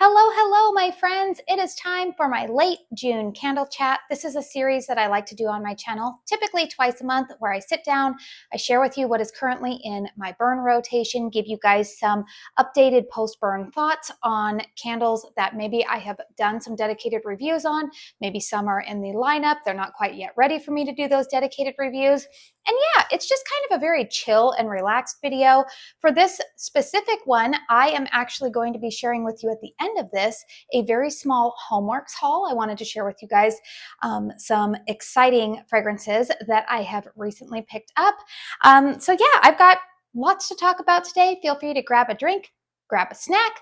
Hello, hello, my friends. It is time for my late June candle chat. This is a series that I like to do on my channel, typically twice a month, where I sit down, I share with you what is currently in my burn rotation, give you guys some updated post-burn thoughts on candles that maybe I have done some dedicated reviews on. Maybe some are in the lineup. They're not quite yet ready for me to do those dedicated reviews. And yeah, it's just kind of a very chill and relaxed video. For this specific one, I am actually going to be sharing with you at the end of this a very small Homeworx haul. I wanted to share with you guys some exciting fragrances that I have recently picked up. So yeah, I've got lots to talk about today. Feel free to grab a drink, grab a snack,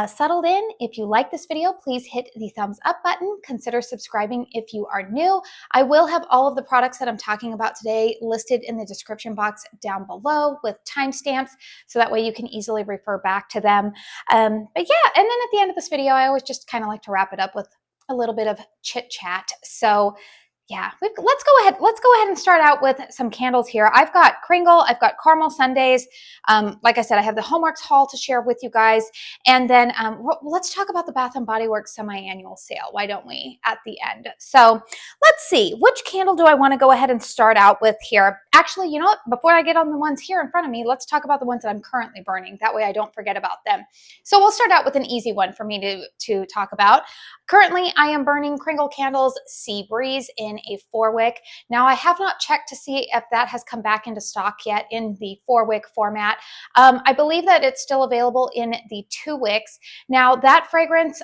settled in. If you like this video, please hit the thumbs up button. Consider subscribing if you are new. I will have all of the products that I'm talking about today listed in the description box down below with timestamps, so that way you can easily refer back to them. But yeah, and then at the end of this video, I always just kind of like to wrap it up with a little bit of chit chat. So yeah, let's go ahead and start out with some candles here. I've got Cringle, I've got caramel sundaes. Like I said, I have the Homeworx haul to share with you guys. And then let's talk about the Bath & Body Works semi-annual sale. Why don't we at the end? So let's see, which candle do I want to go ahead and start out with here? Actually, you know what? Before I get on the ones here in front of me, let's talk about the ones that I'm currently burning. That way I don't forget about them. So we'll start out with an easy one for me to talk about. Currently, I am burning Cringle Candles Sea Breeze in a 4-wick. Now, I have not checked to see if that has come back into stock yet in the 4-wick format. I believe that it's still available in the 2 wicks. Now, that fragrance,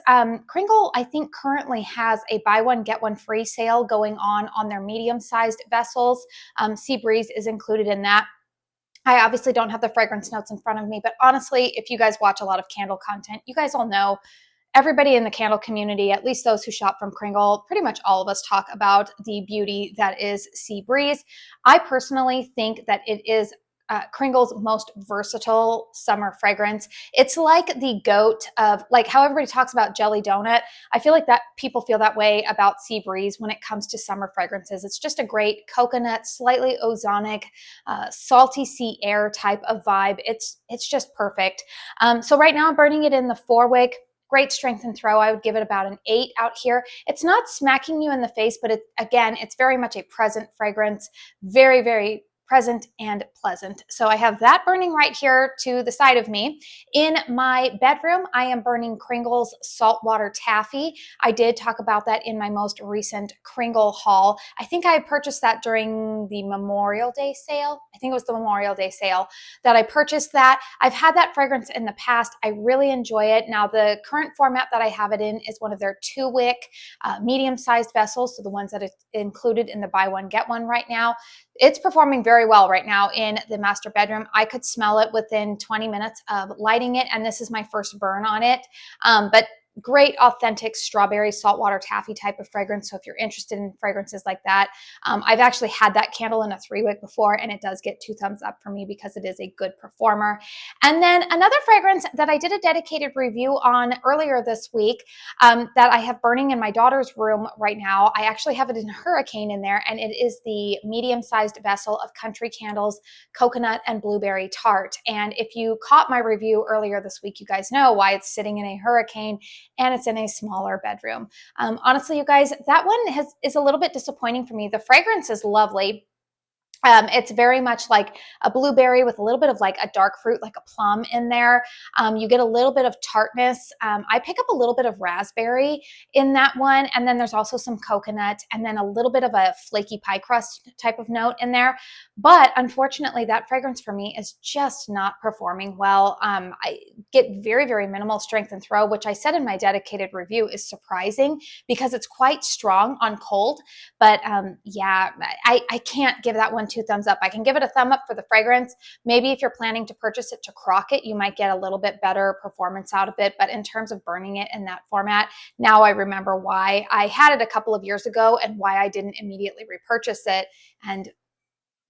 Cringle, I think currently has a buy one, get one free sale going on their medium-sized vessels. Sea Breeze is included in that. I obviously don't have the fragrance notes in front of me, but honestly, if you guys watch a lot of candle content, you guys all know everybody in the candle community, at least those who shop from Cringle, pretty much all of us talk about the beauty that is Sea Breeze. I personally think that it is Cringle's most versatile summer fragrance. It's like the GOAT of, like how everybody talks about Jelly Donut. I feel like that people feel that way about Sea Breeze when it comes to summer fragrances. It's just a great coconut, slightly ozonic, salty sea air type of vibe. It's just perfect. So right now I'm burning it in the 4-wick. Great strength and throw. I would give it about an 8 out here. It's not smacking you in the face, but again, it's very much a present fragrance. Very, very present and pleasant. So I have that burning right here to the side of me. In my bedroom, I am burning Cringle's Saltwater Taffy. I did talk about that in my most recent Cringle haul. I think I purchased that during the Memorial Day sale. I think it was the Memorial Day sale that I purchased that. I've had that fragrance in the past. I really enjoy it. Now, the current format that I have it in is one of their 2-wick medium-sized vessels, so the ones that are included in the buy one, get one right now. It's performing very well right now in the master bedroom. I could smell it within 20 minutes of lighting it, and this is my first burn on it. But great, authentic strawberry saltwater taffy type of fragrance. So if you're interested in fragrances like that, I've actually had that candle in a 3-wick before, and it does get 2 thumbs up for me because it is a good performer. And then another fragrance that I did a dedicated review on earlier this week that I have burning in my daughter's room right now. I actually have it in Hurricane in there, and it is the medium-sized vessel of Country Candles Coconut and Blueberry Tart. And if you caught my review earlier this week, you guys know why it's sitting in a Hurricane and it's in a smaller bedroom. Honestly, you guys, that one is a little bit disappointing for me. The fragrance is lovely. It's very much like a blueberry with a little bit of like a dark fruit, like a plum in there. You get a little bit of tartness. I pick up a little bit of raspberry in that one. And then there's also some coconut and then a little bit of a flaky pie crust type of note in there. But unfortunately, that fragrance for me is just not performing well. I get very, very minimal strength and throw, which I said in my dedicated review is surprising because it's quite strong on cold. But yeah, I can't give that one 2 thumbs up. I can give it a thumb up for the fragrance. Maybe if you're planning to purchase it to crock it, you might get a little bit better performance out of it. But in terms of burning it in that format, now I remember why I had it a couple of years ago and why I didn't immediately repurchase it. And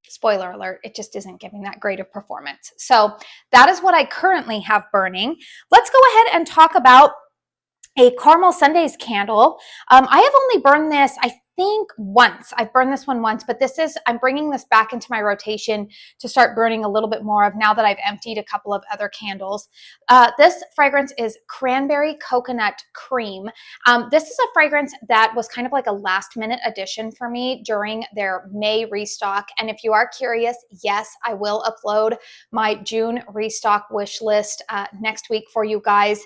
spoiler alert, it just isn't giving that great of performance. So that is what I currently have burning. Let's go ahead and talk about a caramel sundaes candle. I have only burned this, I think once. I've burned this one once, but I'm bringing this back into my rotation to start burning a little bit more of now that I've emptied a couple of other candles. This fragrance is Cranberry Coconut Cream. This is a fragrance that was kind of like a last minute addition for me during their May restock. And if you are curious, yes, I will upload my June restock wish list next week for you guys.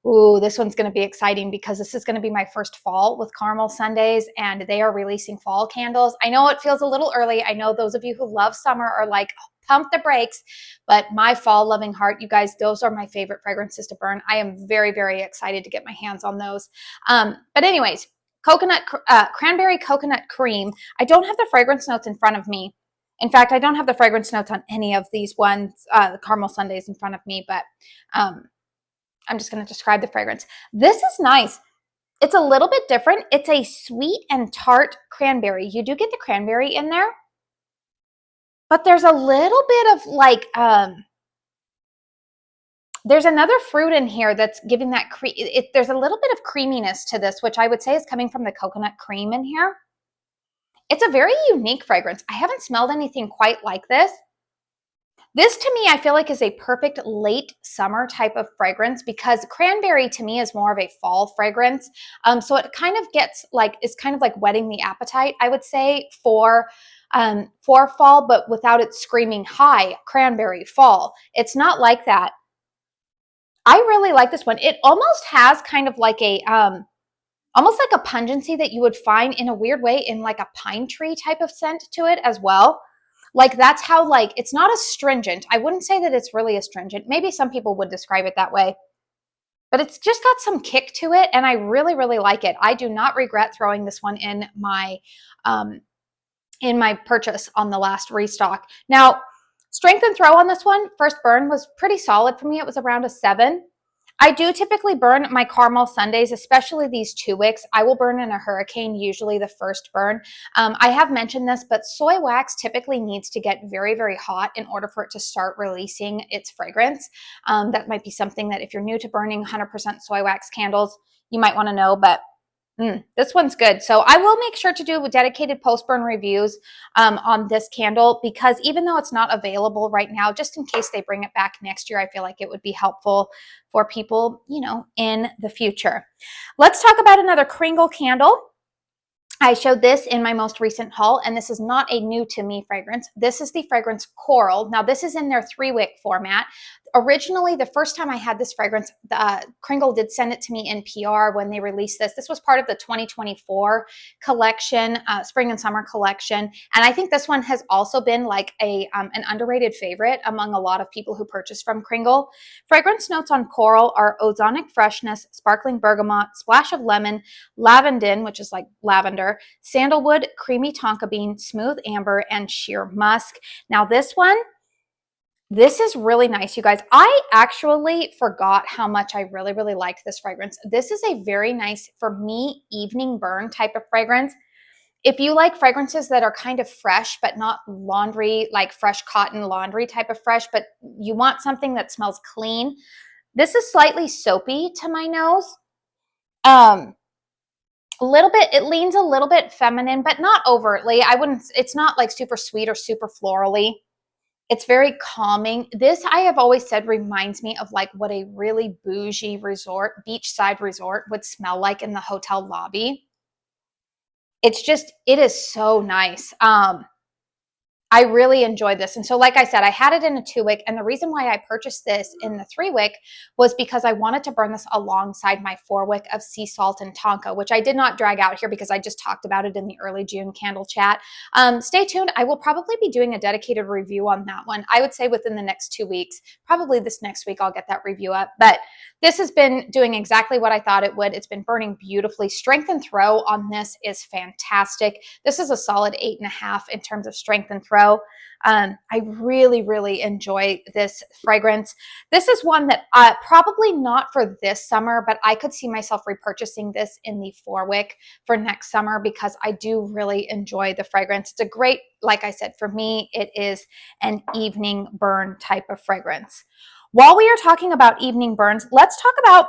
Ooh, this one's going to be exciting because this is going to be my first fall with Caramel Sundays, and they are releasing fall candles. I know it feels a little early. I know those of you who love summer are like, pump the brakes, but my fall loving heart, you guys, those are my favorite fragrances to burn. I am very, very excited to get my hands on those. But anyways, Cranberry Coconut Cream. I don't have the fragrance notes in front of me. In fact, I don't have the fragrance notes on any of these ones, the Caramel Sundays in front of me, but I'm just going to describe the fragrance. This is nice. It's a little bit different. It's a sweet and tart cranberry. You do get the cranberry in there, but there's a little bit of like, there's another fruit in here that's giving that there's a little bit of creaminess to this, which I would say is coming from the coconut cream in here. It's a very unique fragrance. I haven't smelled anything quite like this. This to me, I feel like is a perfect late summer type of fragrance because cranberry to me is more of a fall fragrance. So it kind of gets like, it's kind of like whetting the appetite, I would say, for fall, but without it screaming high cranberry fall. It's not like that. I really like this one. It almost has kind of like a, almost like a pungency that you would find in a weird way in like a pine tree type of scent to it as well. Like that's how, like, it's not astringent. I wouldn't say that it's really astringent. Maybe some people would describe it that way, but it's just got some kick to it. And I really, really like it. I do not regret throwing this one in my purchase on the last restock. Now, strength and throw on this one, first burn was pretty solid for me. It was around a 7. I do typically burn my Caramel Sundays, especially these 2 wicks. I will burn in a hurricane, usually the first burn. I have mentioned this, but soy wax typically needs to get very, very hot in order for it to start releasing its fragrance. That might be something that if you're new to burning 100% soy wax candles, you might want to know, but this one's good. So I will make sure to do dedicated post-burn reviews on this candle because even though it's not available right now, just in case they bring it back next year, I feel like it would be helpful for people, you know, in the future. Let's talk about another Cringle candle. I showed this in my most recent haul, and this is not a new to me fragrance. This is the fragrance Coral. Now, this is in their 3-wick format. Originally, the first time I had this fragrance, Cringle did send it to me in PR when they released this. This was part of the 2024 collection, spring and summer collection. And I think this one has also been like an underrated favorite among a lot of people who purchase from Cringle. Fragrance notes on Coral are ozonic freshness, sparkling bergamot, splash of lemon, lavandin, which is like lavender, sandalwood, creamy tonka bean, smooth amber, and sheer musk. Now this one, this is really nice, you guys. I actually forgot how much I really, really liked this fragrance. This is a very nice, for me, evening burn type of fragrance. If you like fragrances that are kind of fresh, but not laundry, like fresh cotton laundry type of fresh, but you want something that smells clean, this is slightly soapy to my nose. A little bit, it leans a little bit feminine, but not overtly. It's not like super sweet or super florally. It's very calming. This, I have always said, reminds me of like what a really bougie resort, beachside resort would smell like in the hotel lobby. It's just, it is so nice. I really enjoyed this. And so, like I said, I had it in a 2-wick. And the reason why I purchased this in the 3-wick was because I wanted to burn this alongside my 4-wick of Sea Salt and Tonka, which I did not drag out here because I just talked about it in the early June candle chat. Stay tuned. I will probably be doing a dedicated review on that one. I would say within the next 2 weeks, probably this next week, I'll get that review up. But this has been doing exactly what I thought it would. It's been burning beautifully. Strength and throw on this is fantastic. This is a solid 8.5 in terms of strength and throw. I really, really enjoy this fragrance. This is one that probably not for this summer, but I could see myself repurchasing this in the 4-wick for next summer because I do really enjoy the fragrance. It's a great, like I said, for me, it is an evening burn type of fragrance. While we are talking about evening burns, let's talk about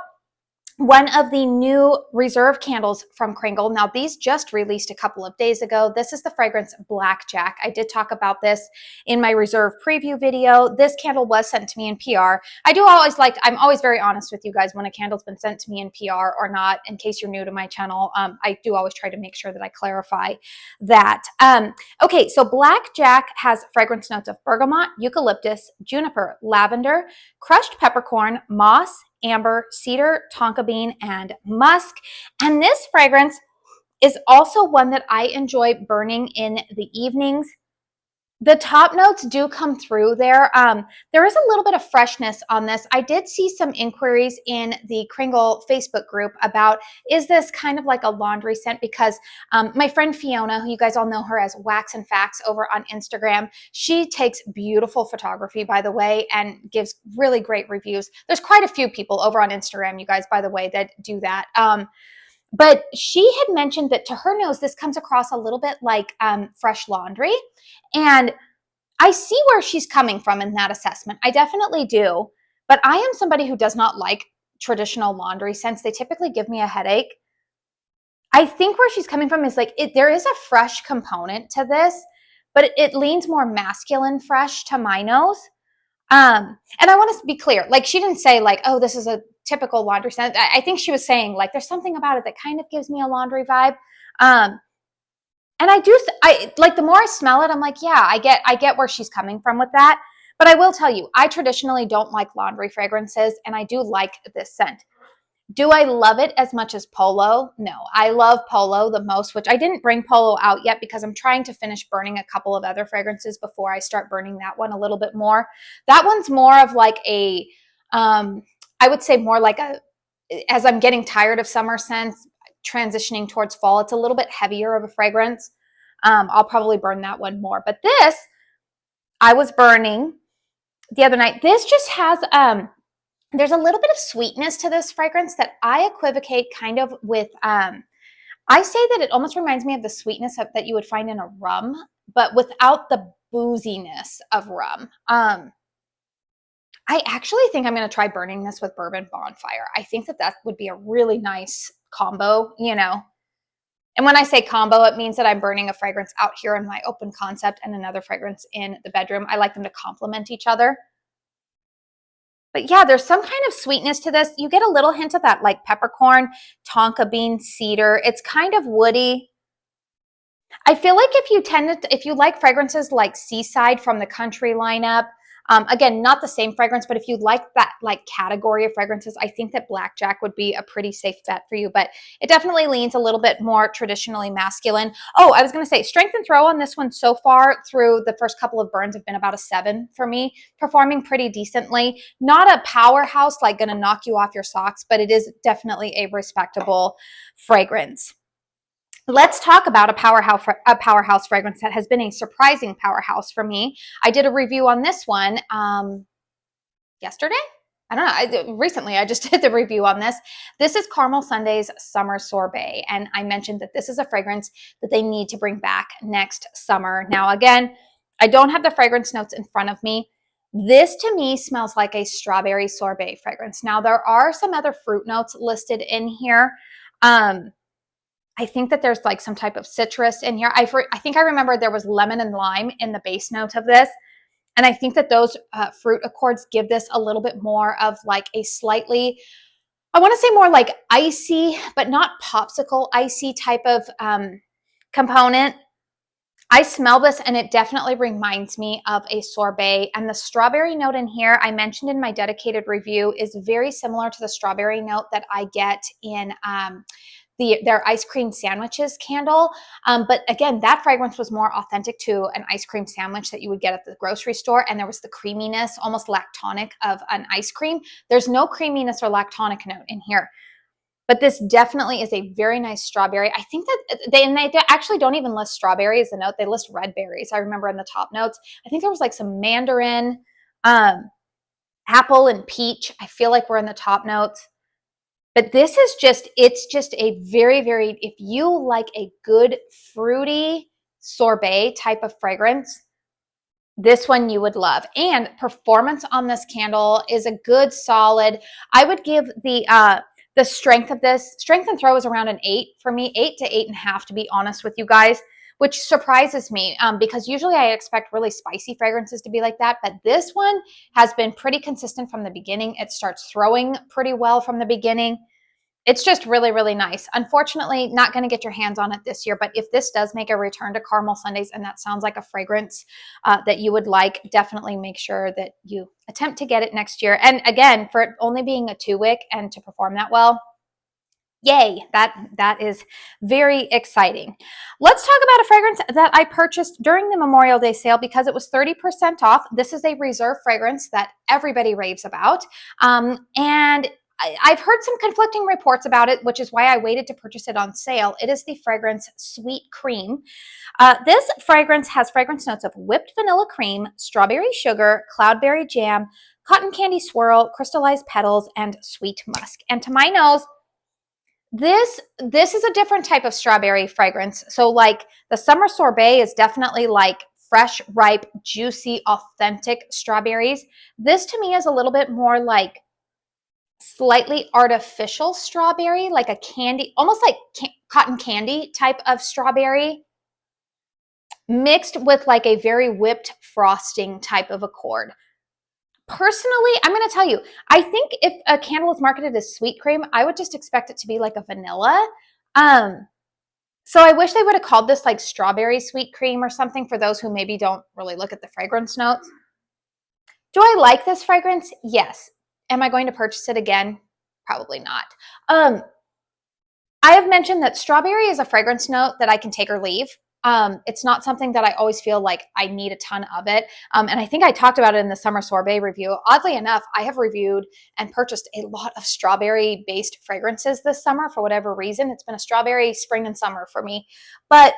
one of the new reserve candles from Cringle. Now, these just released a couple of days ago. This is the fragrance Blackjack. I did talk about this in my reserve preview video. This candle was sent to me in PR. I'm always very honest with you guys when a candle's been sent to me in PR or not, in case you're new to my channel. I do always try to make sure that I clarify that. Okay, so Blackjack has fragrance notes of bergamot, eucalyptus, juniper, lavender, crushed peppercorn, moss, amber, cedar, tonka bean, and musk. And this fragrance is also one that I enjoy burning in the evenings. The top notes do come through there. There is a little bit of freshness on this. I did see some inquiries in the Cringle Facebook group about, is this kind of like a laundry scent? Because my friend Fiona, who you guys all know her as Wax and Facts over on Instagram, she takes beautiful photography, by the way, and gives really great reviews. There's quite a few people over on Instagram, you guys, by the way, that do that. But she had mentioned that to her nose, this comes across a little bit like fresh laundry. And I see where she's coming from in that assessment. I definitely do. But I am somebody who does not like traditional laundry scents. They typically give me a headache. I think where she's coming from is like, there is a fresh component to this, but it leans more masculine fresh to my nose. And I want to be clear, like she didn't say like, oh, this is a typical laundry scent. I think she was saying like, there's something about it that kind of gives me a laundry vibe. And I like, the more I smell it, I'm like, yeah, I get where she's coming from with that. But I will tell you, I traditionally don't like laundry fragrances, and I do like this scent. Do I love it as much as Polo? No, I love Polo the most, which I didn't bring Polo out yet because I'm trying to finish burning a couple of other fragrances before I start burning that one a little bit more. That one's more of like a, I would say more like a, as I'm getting tired of summer scents, transitioning towards fall, it's a little bit heavier of a fragrance. I'll probably burn that one more. But this, I was burning the other night. This just has, there's a little bit of sweetness to this fragrance that I equivocate kind of with, I say that it almost reminds me of the sweetness that you would find in a rum, but without the booziness of rum. I actually think I'm going to try burning this with Bourbon Bonfire. I think that would be a really nice combo, you know. And when I say combo, it means that I'm burning a fragrance out here in my open concept and another fragrance in the bedroom. I like them to complement each other. But yeah, there's some kind of sweetness to this. You get a little hint of that like peppercorn, tonka bean, cedar. It's kind of woody. I feel like if you like fragrances like Seaside from the Country lineup, again, not the same fragrance, but if you like that like category of fragrances, I think that Blackjack would be a pretty safe bet for you, but it definitely leans a little bit more traditionally masculine. Oh, I was going to say strength and throw on this one so far through the first couple of burns have been about a 7 for me, performing pretty decently. Not a powerhouse, like going to knock you off your socks, but it is definitely a respectable fragrance. Let's talk about a powerhouse fragrance that has been a surprising powerhouse for me. I did a review on this one yesterday. I don't know. Recently, I just did the review on this. This is Caramel Sunday's Summer Sorbet, and I mentioned that this is a fragrance that they need to bring back next summer. Now, again, I don't have the fragrance notes in front of me. This to me smells like a strawberry sorbet fragrance. Now, there are some other fruit notes listed in here. I think that there's like some type of citrus in here. I think I remember there was lemon and lime in the base note of this. And I think that those fruit accords give this a little bit more of like a slightly, I want to say more like icy, but not popsicle icy type of component. I smell this and it definitely reminds me of a sorbet. And the strawberry note in here, I mentioned in my dedicated review, is very similar to the strawberry note that I get in their ice cream sandwiches candle. But again, that fragrance was more authentic to an ice cream sandwich that you would get at the grocery store. And there was the creaminess, almost lactonic of an ice cream. There's no creaminess or lactonic note in here. But this definitely is a very nice strawberry. I think that they actually don't even list strawberry as a note. They list red berries. I remember in the top notes. I think there was like some mandarin, apple, and peach. I feel like we're in the top notes. But this is it's just a very, very, if you like a good fruity sorbet type of fragrance, this one you would love. And performance on this candle is a good solid, I would give the The strength of this, strength and throw is around an 8 for me, 8 to 8.5 to be honest with you guys, which surprises me because usually I expect really spicy fragrances to be like that. But this one has been pretty consistent from the beginning. It starts throwing pretty well from the beginning. It's just really, really nice. Unfortunately, not going to get your hands on it this year, but if this does make a return to Caramel Sundays and that sounds like a fragrance that you would like, definitely make sure that you attempt to get it next year. And again, for it only being a 2-wick and to perform that well, yay, that is very exciting. Let's talk about a fragrance that I purchased during the Memorial Day sale because it was 30% off. This is a reserve fragrance that everybody raves about. And I've heard some conflicting reports about it, which is why I waited to purchase it on sale. It is the fragrance Sweet Cream. This fragrance has fragrance notes of whipped vanilla cream, strawberry sugar, cloudberry jam, cotton candy swirl, crystallized petals, and sweet musk. And to my nose, this is a different type of strawberry fragrance. So like the Summer Sorbet is definitely like fresh, ripe, juicy, authentic strawberries. This to me is a little bit more like slightly artificial strawberry, like a candy, almost like cotton candy type of strawberry mixed with like a very whipped frosting type of accord. Personally, I'm going to tell you, I think if a candle is marketed as sweet cream, I would just expect it to be like a vanilla. So I wish they would have called this like strawberry sweet cream or something for those who maybe don't really look at the fragrance notes. Do I like this fragrance? Yes. Am I going to purchase it again? Probably not. I have mentioned that strawberry is a fragrance note that I can take or leave. It's not something that I always feel like I need a ton of it. And I think I talked about it in the Summer Sorbet review. Oddly enough, I have reviewed and purchased a lot of strawberry-based fragrances this summer for whatever reason. It's been a strawberry spring and summer for me. But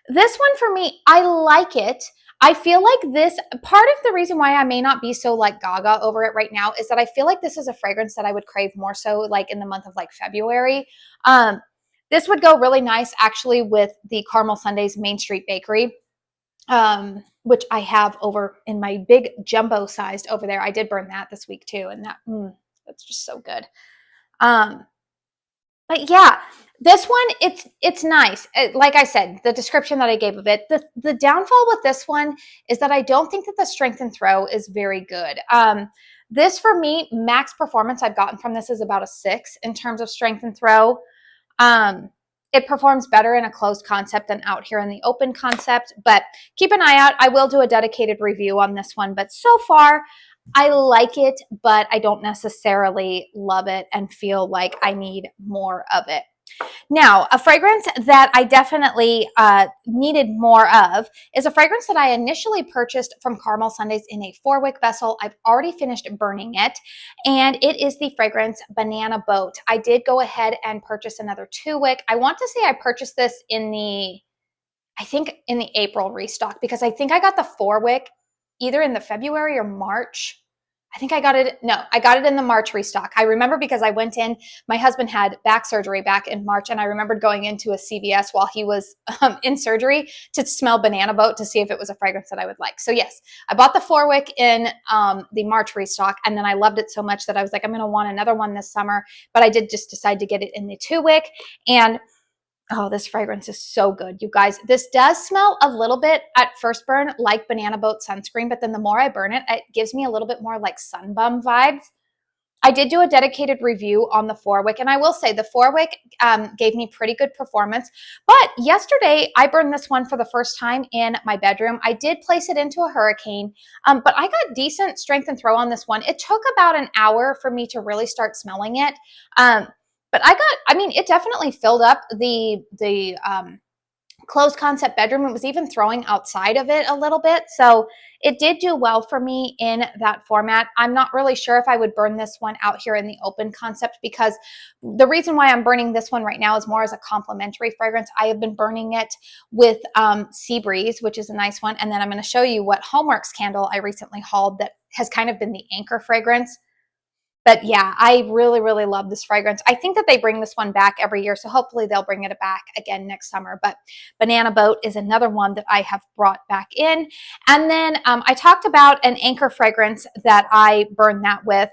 this one for me, I like it. I feel like this, part of the reason why I may not be so like gaga over it right now is that I feel like this is a fragrance that I would crave more so like in the month of like February. This would go really nice actually with the Caramel Sundays Main Street Bakery, which I have over in my big jumbo sized over there. I did burn that this week too. And that's just so good. But yeah, this one, it's nice. Like I said, the description that I gave of it, the downfall with this one is that I don't think that the strength and throw is very good. This for me, max performance I've gotten from this is about a 6 in terms of strength and throw. It performs better in a closed concept than out here in the open concept, but keep an eye out. I will do a dedicated review on this one, but so far I like it, but I don't necessarily love it and feel like I need more of it. Now, a fragrance that I definitely needed more of is a fragrance that I initially purchased from Caramel Sundays in a 4-wick vessel. I've already finished burning it, and it is the fragrance Banana Boat. I did go ahead and purchase another 2-wick. I want to say I purchased this in the April restock because I think I got the 4-wick either in the February or March. I think I got it in the March restock. I remember because I went in, my husband had back surgery back in March, and I remembered going into a CVS while he was in surgery to smell Banana Boat to see if it was a fragrance that I would like. So yes, I bought the 4-wick in the March restock, and then I loved it so much that I was like, I'm going to want another one this summer, but I did just decide to get it in the 2-wick, and oh, this fragrance is so good, you guys. This does smell a little bit at first burn like Banana Boat sunscreen, but then the more I burn it, it gives me a little bit more like Sunbum vibes. I did do a dedicated review on the 4-wick, and I will say the 4-wick gave me pretty good performance. But yesterday, I burned this one for the first time in my bedroom. I did place it into a hurricane, but I got decent strength and throw on this one. It took about an hour for me to really start smelling it. But it definitely filled up the closed concept bedroom. It was even throwing outside of it a little bit. So it did do well for me in that format. I'm not really sure if I would burn this one out here in the open concept because the reason why I'm burning this one right now is more as a complimentary fragrance. I have been burning it with Sea Breeze, which is a nice one. And then I'm going to show you what Homeworx candle I recently hauled that has kind of been the anchor fragrance. But yeah, I really, really love this fragrance. I think that they bring this one back every year, so hopefully they'll bring it back again next summer. But Banana Boat is another one that I have brought back in. And then I talked about an anchor fragrance that I burned that with.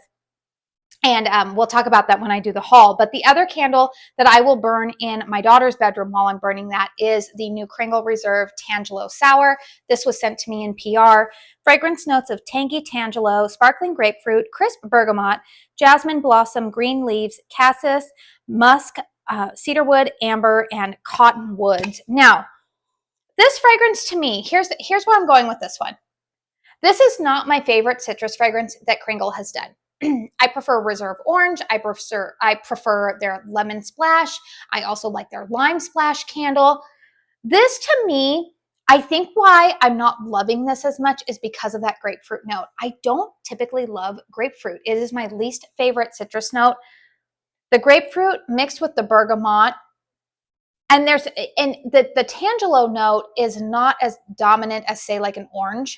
And we'll talk about that when I do the haul. But the other candle that I will burn in my daughter's bedroom while I'm burning that is the new Cringle Reserve Tangelo Sour. This was sent to me in PR. Fragrance notes of tangy Tangelo, sparkling grapefruit, crisp bergamot, jasmine blossom, green leaves, cassis, musk, cedarwood, amber, and cottonwoods. Now, this fragrance to me, here's where I'm going with this one. This is not my favorite citrus fragrance that Cringle has done. I prefer Reserve Orange. I prefer their Lemon Splash. I also like their Lime Splash candle. This to me, I think why I'm not loving this as much is because of that grapefruit note. I don't typically love grapefruit. It is my least favorite citrus note. The grapefruit mixed with the bergamot, and the Tangelo note is not as dominant as, say, like an orange,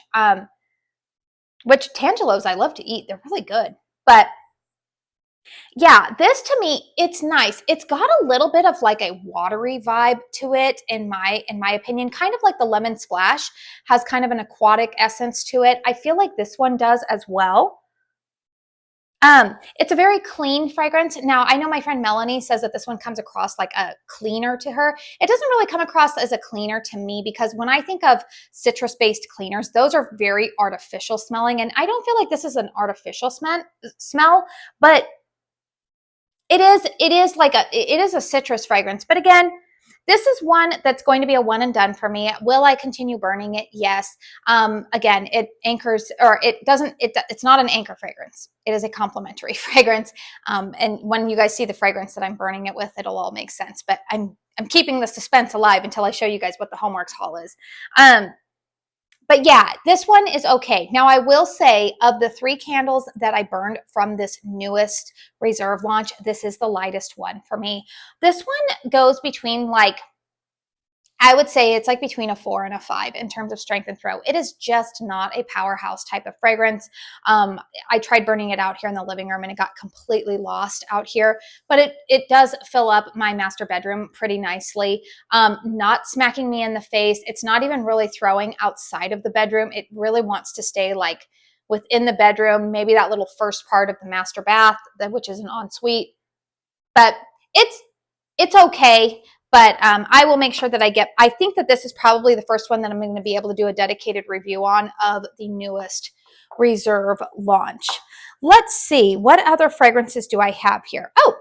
which Tangelos I love to eat. They're really good. But yeah, this to me, it's nice. It's got a little bit of like a watery vibe to it, in my opinion, kind of like the Lemon Splash has kind of an aquatic essence to it. I feel like this one does as well. It's a very clean fragrance. Now, I know my friend Melanie says that this one comes across like a cleaner to her. It doesn't really come across as a cleaner to me, because when I think of citrus-based cleaners, those are very artificial smelling, and I don't feel like this is an artificial smell, but it is a citrus fragrance. But again, this is one that's going to be a one and done for me. Will I continue burning it? Yes. Again, it anchors, or it's not an anchor fragrance. It is a complementary fragrance. And when you guys see the fragrance that I'm burning it with, it'll all make sense. But I'm keeping the suspense alive until I show you guys what the Homeworx haul is. But yeah, this one is okay. Now, I will say, of the 3 candles that I burned from this newest Reserve launch, this is the lightest one for me. This one goes between, like, I would say it's like between a 4 and a 5 in terms of strength and throw. It is just not a powerhouse type of fragrance. I tried burning it out here in the living room and it got completely lost out here, but it does fill up my master bedroom pretty nicely. Not smacking me in the face. It's not even really throwing outside of the bedroom. It really wants to stay like within the bedroom, maybe that little first part of the master bath, which is an ensuite. But it's okay. But I will make sure that I think that this is probably the first one that I'm going to be able to do a dedicated review on of the newest Reserve launch. Let's see, what other fragrances do I have here? Oh,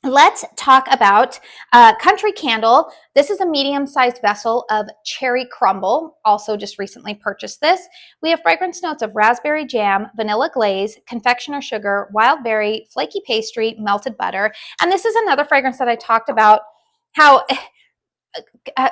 let's talk about Country Candle. This is a medium-sized vessel of Cherry Crumble. Also just recently purchased this. We have fragrance notes of raspberry jam, vanilla glaze, confectioner sugar, wild berry, flaky pastry, melted butter. And this is another fragrance that I talked about, how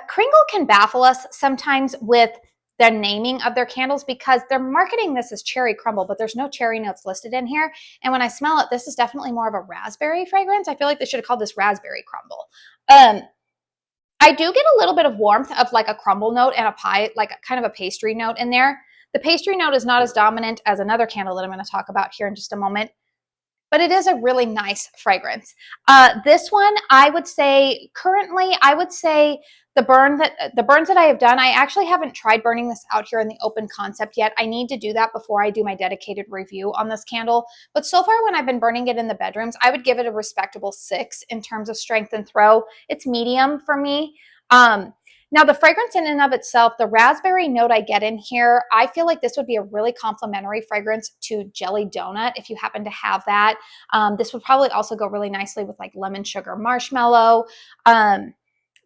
Cringle can baffle us sometimes with the naming of their candles, because they're marketing this as Cherry Crumble, but there's no cherry notes listed in here. And when I smell it, this is definitely more of a raspberry fragrance. I feel like they should have called this Raspberry Crumble. I do get a little bit of warmth of like a crumble note and a pie, like kind of a pastry note in there. The pastry note is not as dominant as another candle that I'm going to talk about here in just a moment, but it is a really nice fragrance. This one, I would say currently, the burns that I have done, I actually haven't tried burning this out here in the open concept yet. I need to do that before I do my dedicated review on this candle. But so far, when I've been burning it in the bedrooms, I would give it a respectable 6 in terms of strength and throw. It's medium for me. Now, the fragrance in and of itself, the raspberry note I get in here, I feel like this would be a really complimentary fragrance to Jelly Donut if you happen to have that. This would probably also go really nicely with like lemon sugar marshmallow.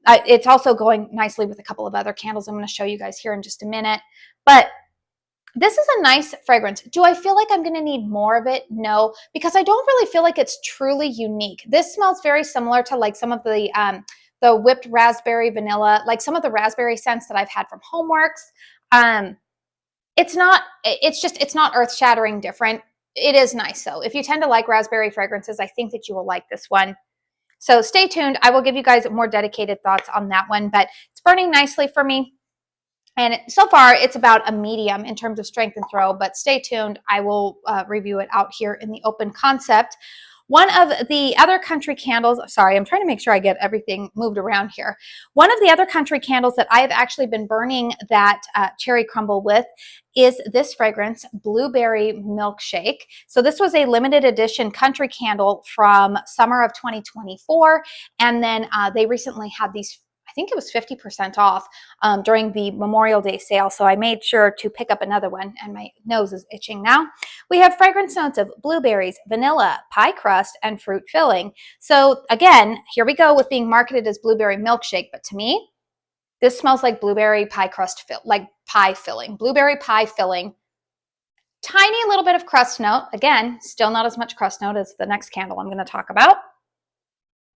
It's also going nicely with a couple of other candles I'm going to show you guys here in just a minute. But this is a nice fragrance. Do I feel like I'm going to need more of it? No, because I don't really feel like it's truly unique. This smells very similar to like some of the whipped raspberry vanilla, like some of the raspberry scents that I've had from Homeworx. It's not earth-shattering different. It is nice though. If you tend to like raspberry fragrances, I think that you will like this one. So stay tuned. I will give you guys more dedicated thoughts on that one, but it's burning nicely for me. And so far, it's about a medium in terms of strength and throw, but stay tuned. I will review it out here in the open concept. One of the other country candles, sorry, I'm trying to make sure I get everything moved around here. One of the other country candles that I have actually been burning that cherry crumble with is this fragrance, Blueberry Milkshake. So this was a limited edition country candle from summer of 2024. And then they recently had these, I think it was 50% off during the Memorial Day sale. So I made sure to pick up another one, and my nose is itching now. We have fragrance notes of blueberries, vanilla, pie crust, and fruit filling. So again, here we go with being marketed as blueberry milkshake, but to me, this smells like blueberry pie crust, like pie filling, blueberry pie filling. Tiny little bit of crust note. Again, still not as much crust note as the next candle I'm going to talk about.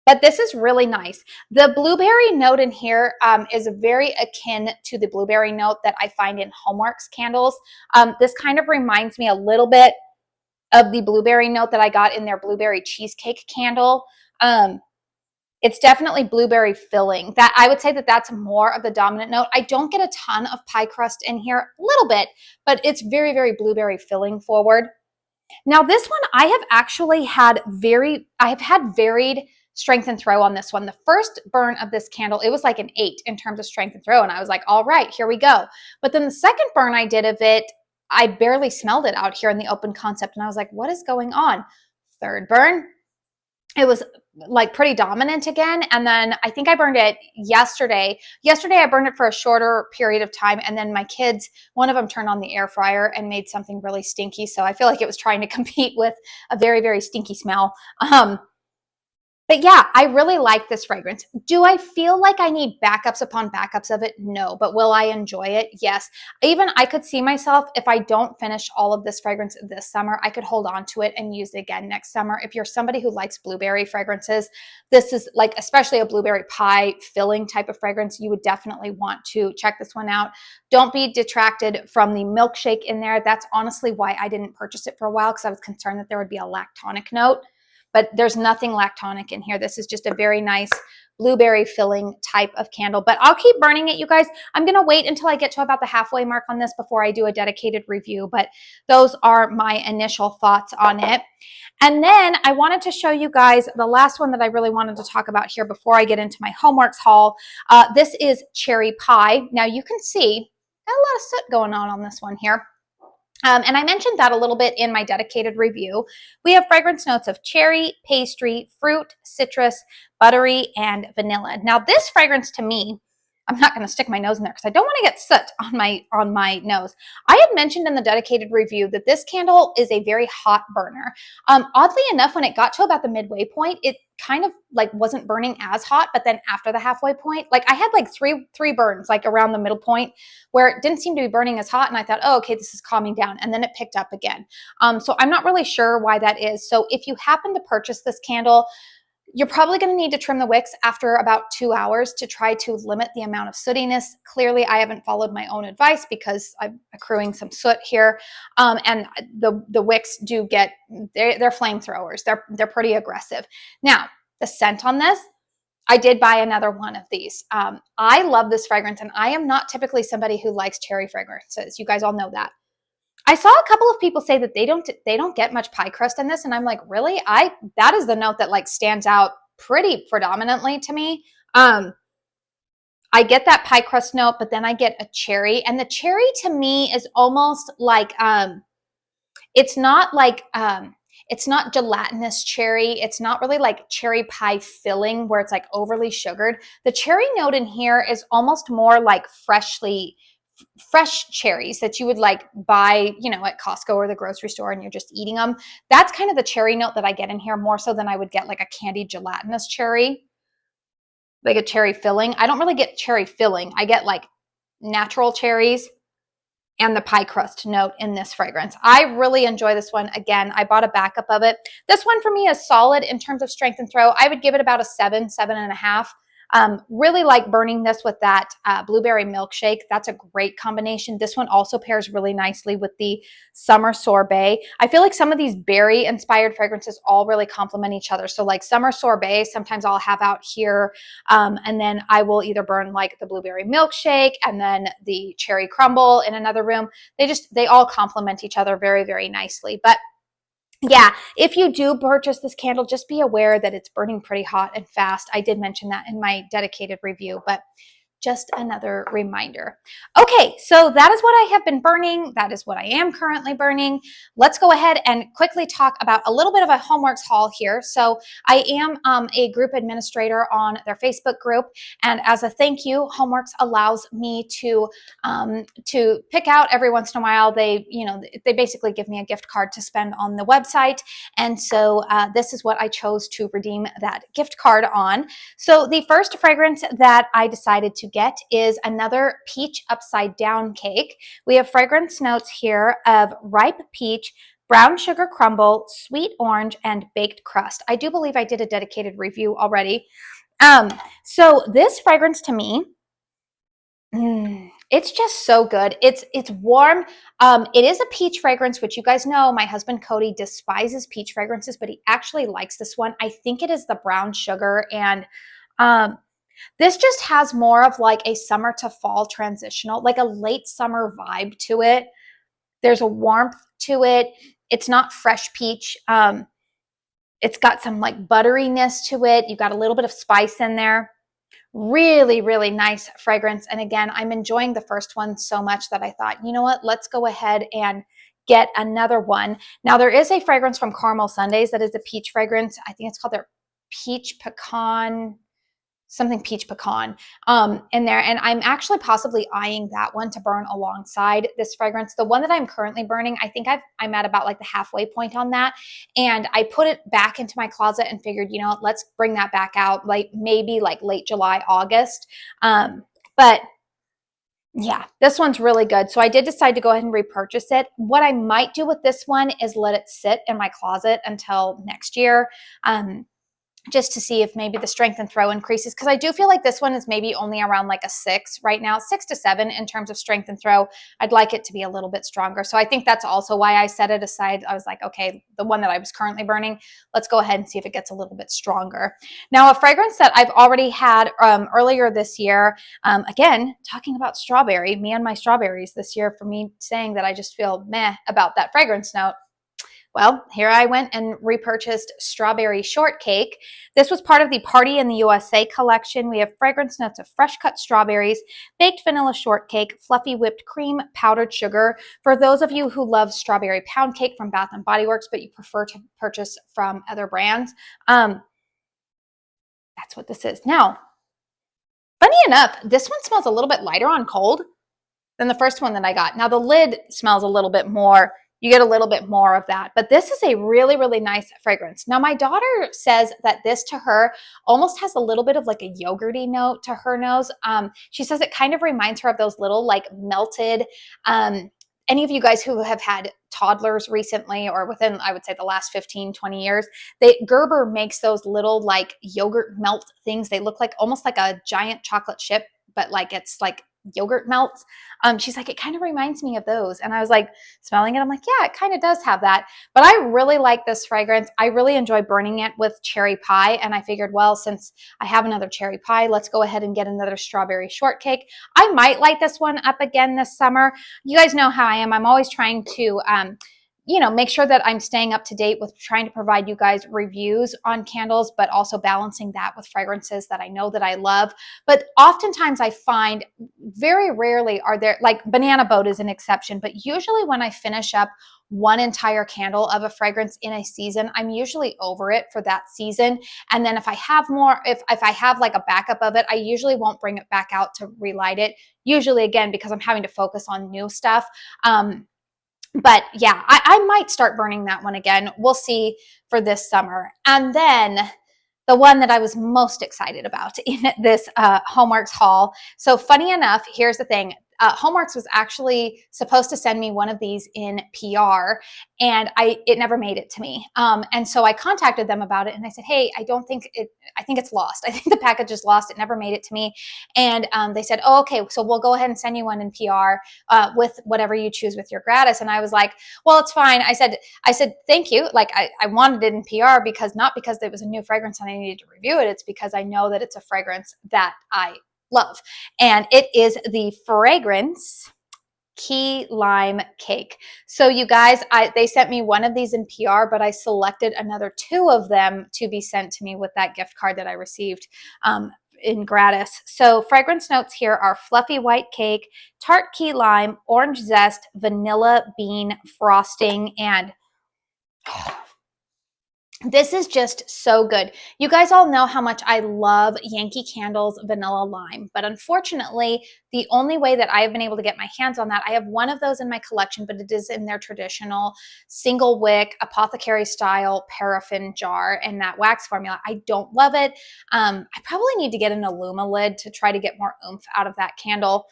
But this is really nice. The blueberry note in here is very akin to the blueberry note that I find in Homeworx candles. This kind of reminds me a little bit of the blueberry note that I got in their blueberry cheesecake candle. It's definitely blueberry filling. That I would say that that's more of the dominant note. I don't get a ton of pie crust in here, a little bit, but it's very, very blueberry filling forward. Now this one I have actually had varied strength and throw on this one. The first burn of this candle, it was like an 8 in terms of strength and throw. And I was like, all right, here we go. But then the second burn I did of it, I barely smelled it out here in the open concept. And I was like, what is going on? Third burn, it was like pretty dominant again. And then I think I burned it yesterday. Yesterday I burned it for a shorter period of time. And then my kids, one of them turned on the air fryer and made something really stinky. So I feel like it was trying to compete with a very, very stinky smell. But yeah, I really like this fragrance. Do I feel like I need backups upon backups of it? No. But will I enjoy it? Yes. Even I could see myself, if I don't finish all of this fragrance this summer, I could hold on to it and use it again next summer. If you're somebody who likes blueberry fragrances, this is like, especially a blueberry pie filling type of fragrance, you would definitely want to check this one out. Don't be detracted from the milkshake in there. That's honestly why I didn't purchase it for a while, because I was concerned that there would be a lactonic note. But there's nothing lactonic in here. This is just a very nice blueberry filling type of candle. But I'll keep burning it, you guys. I'm going to wait until I get to about the halfway mark on this before I do a dedicated review. But those are my initial thoughts on it. And then I wanted to show you guys the last one that I really wanted to talk about here before I get into my Homeworx haul. This is Cherry Pie. Now you can see got a lot of soot going on this one here. And I mentioned that a little bit in my dedicated review. We have fragrance notes of cherry, pastry, fruit, citrus, buttery, and vanilla. Now this fragrance to me, I'm not going to stick my nose in there because I don't want to get soot on my nose. I had mentioned in the dedicated review that this candle is a very hot burner. Oddly enough, when it got to about the midway point, it kind of like wasn't burning as hot, but then after the halfway point, like I had like three burns like around the middle point where it didn't seem to be burning as hot, and I thought, oh, okay, this is calming down, and then it picked up again. So I'm not really sure why that is. So if you happen to purchase this candle, you're probably going to need to trim the wicks after about 2 hours to try to limit the amount of sootiness. Clearly, I haven't followed my own advice because I'm accruing some soot here. And the wicks do get, they're flamethrowers. They're pretty aggressive. Now, the scent on this, I did buy another one of these. I love this fragrance, and I am not typically somebody who likes cherry fragrances. You guys all know that. I saw a couple of people say that they don't get much pie crust in this, and I'm like, really? That is the note that like stands out pretty predominantly to me. I get that pie crust note, but then I get a cherry, and the cherry to me is almost like it's not gelatinous cherry. It's not really like cherry pie filling where it's like overly sugared. The cherry note in here is almost more like fresh cherries that you would like buy, you know, at Costco or the grocery store, and you're just eating them. That's kind of the cherry note that I get in here, more so than I would get like a candied gelatinous cherry, like a cherry filling. I don't really get cherry filling. I get like natural cherries and the pie crust note in this fragrance. I really enjoy this one. Again, I bought a backup of it. This one for me is solid in terms of strength and throw. I would give it about a 7.5. Really like burning this with that blueberry milkshake. That's a great combination. This one also pairs really nicely with the summer sorbet. I feel like some of these berry inspired fragrances all really complement each other. So like summer sorbet, sometimes I'll have out here, and then I will either burn like the blueberry milkshake and then the cherry crumble in another room. They all complement each other very, very nicely. But yeah, if you do purchase this candle, just be aware that it's burning pretty hot and fast. I did mention that in my dedicated review, but just another reminder. Okay, so that is what I have been burning. That is what I am currently burning. Let's go ahead and quickly talk about a little bit of a Homeworx haul here. So I am a group administrator on their Facebook group, and as a thank you, Homeworx allows me to pick out every once in a while. They basically give me a gift card to spend on the website, and so this is what I chose to redeem that gift card on. So the first fragrance that I decided to get is another peach upside down cake. We have fragrance notes here of ripe peach, brown sugar crumble, sweet orange, and baked crust. I do believe I did a dedicated review already. So this fragrance to me, it's just so good. It's warm. It is a peach fragrance, which you guys know my husband Cody despises peach fragrances, but he actually likes this one. I think it is the brown sugar, and this just has more of like a summer to fall transitional, like a late summer vibe to it. There's a warmth to it. It's not fresh peach. It's got some like butteriness to it. You've got a little bit of spice in there. Really, really nice fragrance. And again, I'm enjoying the first one so much that I thought, you know what, let's go ahead and get another one. Now, there is a fragrance from Caramel Sundays that is a peach fragrance. I think it's called their peach pecan, something peach pecan in there. And I'm actually possibly eyeing that one to burn alongside this fragrance. The one that I'm currently burning, I think I'm at about like the halfway point on that. And I put it back into my closet and figured, you know, let's bring that back out like maybe like late July, August. But yeah, this one's really good. So I did decide to go ahead and repurchase it. What I might do with this one is let it sit in my closet until next year. Just to see if maybe the strength and throw increases, because I do feel like this one is maybe only around like a 6 right now, 6 to 7 in terms of strength and throw. I'd like it to be a little bit stronger. So I think that's also why I set it aside. I was like, okay, the one that I was currently burning, let's go ahead and see if it gets a little bit stronger. Now, a fragrance that I've already had earlier this year, again, talking about strawberry, me and my strawberries this year, for me saying that I just feel meh about that fragrance note. Well, here I went and repurchased Strawberry Shortcake. This was part of the Party in the USA collection. We have fragrance notes of fresh cut strawberries, baked vanilla shortcake, fluffy whipped cream, powdered sugar. For those of you who love strawberry pound cake from Bath & Body Works, but you prefer to purchase from other brands, that's what this is. Now, funny enough, this one smells a little bit lighter on cold than the first one that I got. Now, the lid smells a little bit more. You get a little bit more of that, but this is a really, really nice fragrance. Now, my daughter says that this to her almost has a little bit of like a yogurty note to her nose. She says it kind of reminds her of those little like melted, any of you guys who have had toddlers recently or within, I would say, the last 15, 20 years, Gerber makes those little like yogurt melt things. They look like almost like a giant chocolate chip, but like it's like yogurt melts. She's like, it kind of reminds me of those. And I was like, smelling it, I'm like, yeah, it kind of does have that. But I really like this fragrance. I really enjoy burning it with cherry pie. And I figured, well, since I have another cherry pie, let's go ahead and get another strawberry shortcake. I might light this one up again this summer. You guys know how I am. I'm always trying to make sure that I'm staying up to date with trying to provide you guys reviews on candles, but also balancing that with fragrances that I know that I love. But oftentimes I find very rarely are there, like Banana Boat is an exception, but usually when I finish up one entire candle of a fragrance in a season, I'm usually over it for that season. And then if I have more, if I have like a backup of it, I usually won't bring it back out to relight it. Usually, again, because I'm having to focus on new stuff. But yeah, I might start burning that one again. We'll see for this summer. And then the one that I was most excited about in this Homeworx haul. So funny enough, here's the thing. Homeworx was actually supposed to send me one of these in PR, and it never made it to me. And so I contacted them about it, and I said, hey, I think it's lost. I think the package is lost. It never made it to me. And they said, oh, okay, so we'll go ahead and send you one in PR with whatever you choose with your gratis. And I was like, well, it's fine. I said, thank you. Like I wanted it in PR not because it was a new fragrance and I needed to review it. It's because I know that it's a fragrance that I love. And it is the fragrance Key Lime Cake. So you guys, they sent me one of these in PR, but I selected another 2 of them to be sent to me with that gift card that I received in gratis. So fragrance notes here are fluffy white cake, tart key lime, orange zest, vanilla bean frosting, and this is just so good. You guys all know how much I love Yankee Candle's vanilla lime, but unfortunately, the only way that I have been able to get my hands on that, I have one of those in my collection, but it is in their traditional single wick, apothecary style paraffin jar and that wax formula. I don't love it. I probably need to get an Illuma lid to try to get more oomph out of that candle.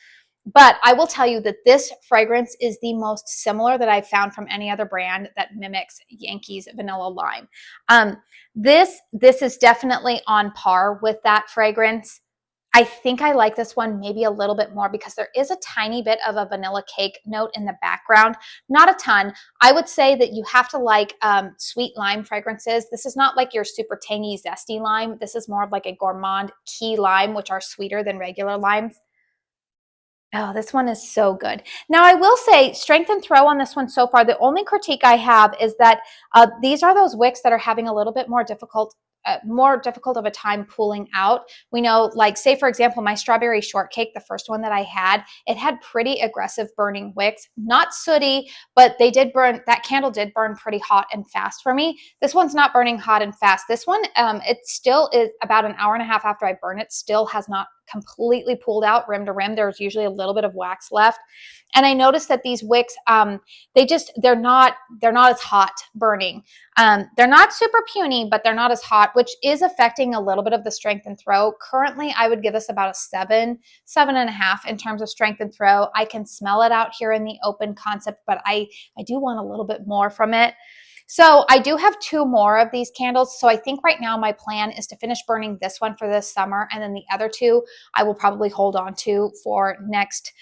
But I will tell you that this fragrance is the most similar that I've found from any other brand that mimics Yankee's vanilla lime. This is definitely on par with that fragrance. I think I like this one maybe a little bit more because there is a tiny bit of a vanilla cake note in the background. Not a ton. I would say that you have to like sweet lime fragrances. This is not like your super tangy, zesty lime. This is more of like a gourmand key lime, which are sweeter than regular limes. Oh, this one is so good. Now, I will say strength and throw on this one so far. The only critique I have is that these are those wicks that are having a little bit more difficult of a time pulling out. We know, like, say, for example, my strawberry shortcake, the first one that I had, it had pretty aggressive burning wicks, not sooty, but they did burn, that candle did burn pretty hot and fast for me. This one's not burning hot and fast. This one, it still is about an hour and a half after I burn it, still has not completely pulled out rim to rim. There's usually a little bit of wax left. And I noticed that these wicks, they're not as hot burning. They're not super puny, but they're not as hot, which is affecting a little bit of the strength and throw. Currently, I would give this about a 7.5 in terms of strength and throw. I can smell it out here in the open concept, but I do want a little bit more from it. So I do have 2 more of these candles. So I think right now my plan is to finish burning this one for this summer, and then the other 2 I will probably hold on to for next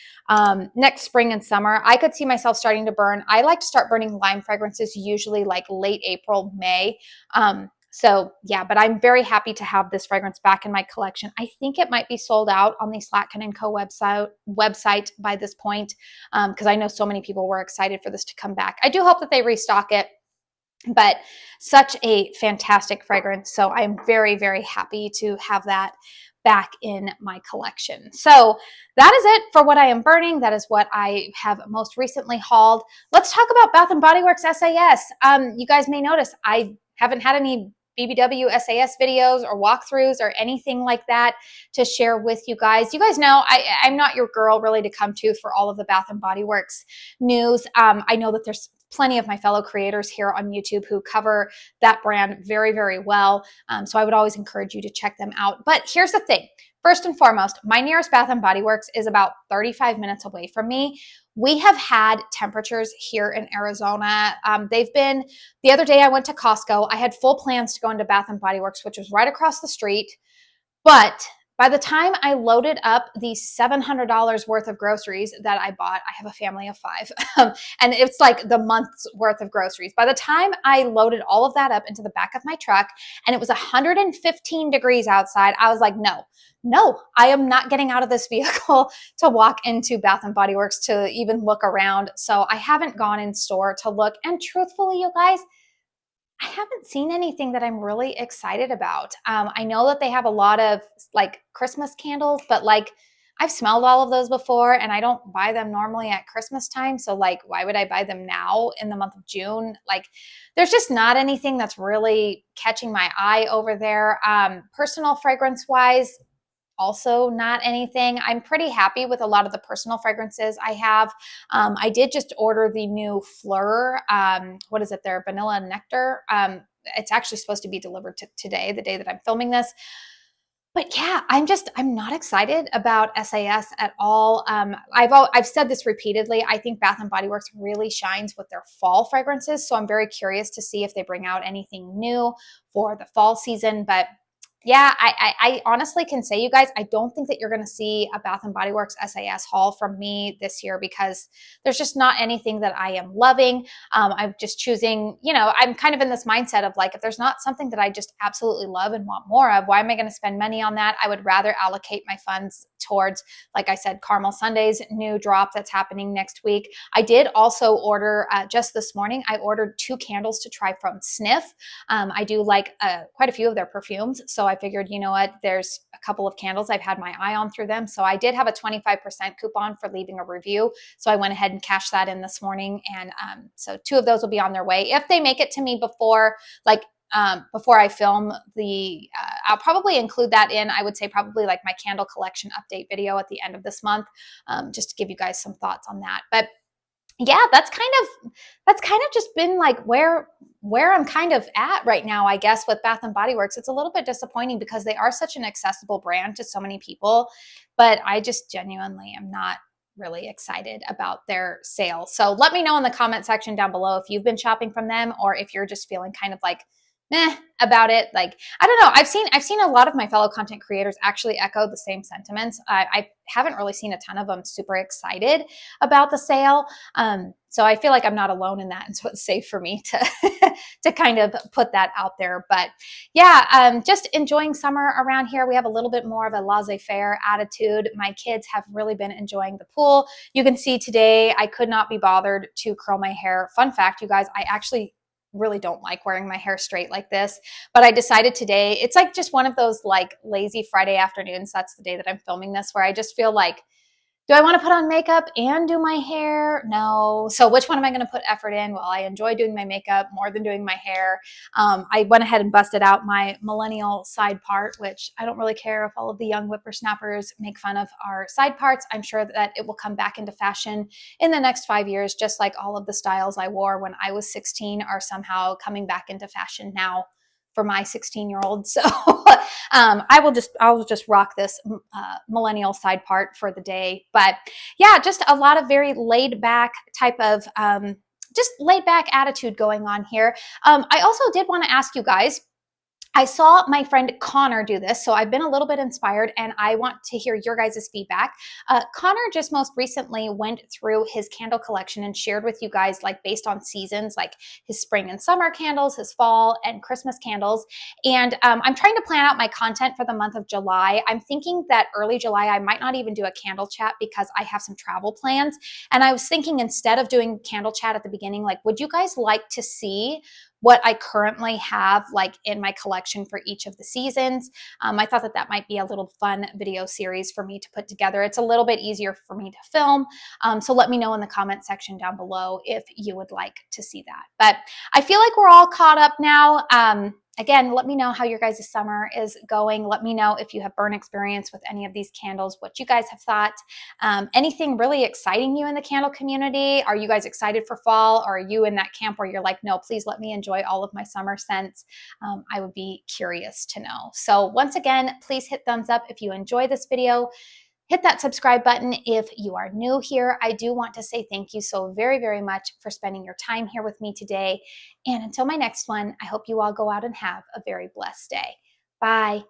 spring and summer. I could see myself starting to burn. I like to start burning lime fragrances usually like late April, May. So yeah, but I'm very happy to have this fragrance back in my collection. I think it might be sold out on the Slatkin & Co. website by this point, because I know so many people were excited for this to come back. I do hope that they restock it. But such a fantastic fragrance. So I'm very, very happy to have that back in my collection. So that is it for what I am burning. That is what I have most recently hauled. Let's talk about Bath & Body Works SAS. You guys may notice I haven't had any BBW SAS videos or walkthroughs or anything like that to share with you guys. You guys know I'm not your girl really to come to for all of the Bath & Body Works news. I know that there's plenty of my fellow creators here on YouTube who cover that brand very, very well. So I would always encourage you to check them out. But here's the thing. First and foremost, my nearest Bath & Body Works is about 35 minutes away from me. We have had temperatures here in Arizona. The other day I went to Costco. I had full plans to go into Bath & Body Works, which was right across the street. But by the time I loaded up the $700 worth of groceries that I bought, I have a family of 5, and it's like the month's worth of groceries. By the time I loaded all of that up into the back of my truck and it was 115 degrees outside, I was like, no, I am not getting out of this vehicle to walk into Bath & Body Works to even look around. So I haven't gone in store to look. And truthfully, you guys, I haven't seen anything that I'm really excited about. I know that they have a lot of like Christmas candles, but like I've smelled all of those before and I don't buy them normally at Christmas time. So like, why would I buy them now in the month of June? Like there's just not anything that's really catching my eye over there. Personal fragrance wise, also not anything. I'm pretty happy with a lot of the personal fragrances I have. I did just order the new Fleur, what is it there? Vanilla Nectar. It's actually supposed to be delivered today, the day that I'm filming this. But yeah, I'm not excited about SAS at all. I've said this repeatedly. I think Bath & Body Works really shines with their fall fragrances. So I'm very curious to see if they bring out anything new for the fall season. But Yeah, I honestly can say, you guys, I don't think that you're going to see a Bath and Body Works SAS haul from me this year because there's just not anything that I am loving. I'm just choosing, you know, I'm kind of in this mindset of like, if there's not something that I just absolutely love and want more of, why am I going to spend money on that? I would rather allocate my funds towards, like I said, Caramel Sunday's new drop that's happening next week. I did also order, just this morning, I ordered 2 candles to try from Sniff. I do like quite a few of their perfumes. So I figured, you know what, there's a couple of candles I've had my eye on through them. So I did have a 25% coupon for leaving a review. So I went ahead and cashed that in this morning. And so 2 of those will be on their way. If they make it to me before, like, before I film the, I'll probably include that in, I would say probably like my candle collection update video at the end of this month, just to give you guys some thoughts on that. But yeah, that's kind of just been like where I'm kind of at right now, I guess, with Bath and Body Works. It's a little bit disappointing because they are such an accessible brand to so many people, but I just genuinely am not really excited about their sale. So let me know in the comment section down below if you've been shopping from them or if you're just feeling kind of like meh about it. Like, I don't know. I've seen a lot of my fellow content creators actually echo the same sentiments. I haven't really seen a ton of them super excited about the sale. So I feel like I'm not alone in that. And so it's safe for me to, to kind of put that out there. But yeah, just enjoying summer around here. We have a little bit more of a laissez-faire attitude. My kids have really been enjoying the pool. You can see today, I could not be bothered to curl my hair. Fun fact, you guys, I actually really don't like wearing my hair straight like this, but I decided today, it's like just one of those like lazy Friday afternoons. That's the day that I'm filming this, where I just feel like, do I want to put on makeup and do my hair? No. So which one am I going to put effort in? Well, I enjoy doing my makeup more than doing my hair. I went ahead and busted out my millennial side part, which I don't really care if all of the young whippersnappers make fun of our side parts. I'm sure that it will come back into fashion in the next 5 years, just like all of the styles I wore when I was 16 are somehow coming back into fashion now for my 16-year-old. So I'll just rock this millennial side part for the day. But yeah, just a lot of very laid back type of just laid back attitude going on here. I also did want to ask you guys, I saw my friend Connor do this, so I've been a little bit inspired and I want to hear your guys' feedback. Connor just most recently went through his candle collection and shared with you guys, like based on seasons, like his spring and summer candles, his fall and Christmas candles. And I'm trying to plan out my content for the month of July. I'm thinking that early July, I might not even do a candle chat because I have some travel plans. And I was thinking, instead of doing candle chat at the beginning, like, would you guys like to see what I currently have like in my collection for each of the seasons? I thought that that might be a little fun video series for me to put together. It's a little bit easier for me to film. So let me know in the comment section down below if you would like to see that. But I feel like we're all caught up now. Again, let me know how your guys' summer is going. Let me know if you have burn experience with any of these candles, what you guys have thought. Anything really exciting you in the candle community? Are you guys excited for fall? Or are you in that camp where you're like, no, please let me enjoy all of my summer scents? I would be curious to know. So once again, please hit thumbs up if you enjoy this video. Hit that subscribe button if you are new here. I do want to say thank you so very, very much for spending your time here with me today. And until my next one, I hope you all go out and have a very blessed day. Bye.